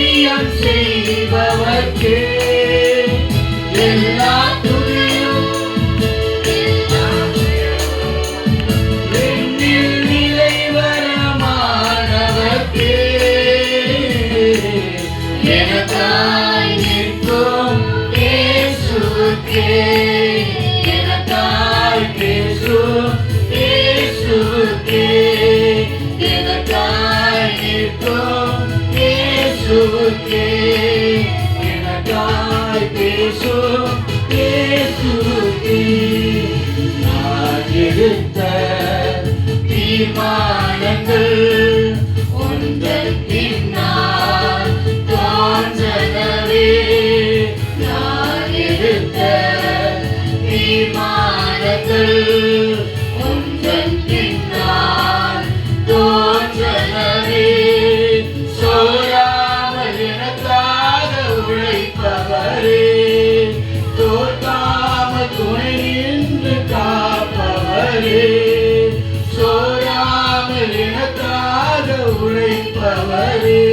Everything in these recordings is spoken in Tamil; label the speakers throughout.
Speaker 1: சத்தியம் செய்பவர்க்கே எல்லா துதியும் விண்ணில் நிலைவரமானவர்க்கே எனக்காய் நிற்கும் இயேசுவுக்கே எனக்காய் பேசும் இயேசுவுக்கே எனக்காய் நிற்கும் இயேசுவுக்கே எனக்காய் பேசும் இயேசுவுக்கே நான் எடுத்த தீர்மானங்கள் ஒன்றன் பின்னால் தோன்றனவே நான் எடுத்த தீர்மானங்கள் ஒன்றன் பின்னால் தோன்றனவே சோராமல் எனக்காக உழைப்பவரே தோற்காமல் துணை நின்று காப்பவரே சோராமல் எனக்காக உழைப்பவரே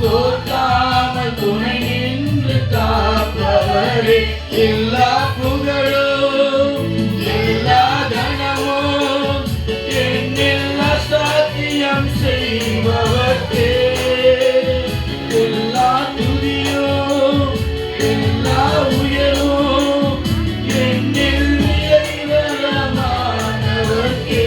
Speaker 1: தோற்காமல் துணை நின்று காப்பவரே எல்லா புகழும் எல்லா கனமும் என்னெல்லா சத்தியம் செய்பவர்க்கே எல்லா துதியும் எல்லா உயரும் என்னில் நிறைவரமானவர்க்கே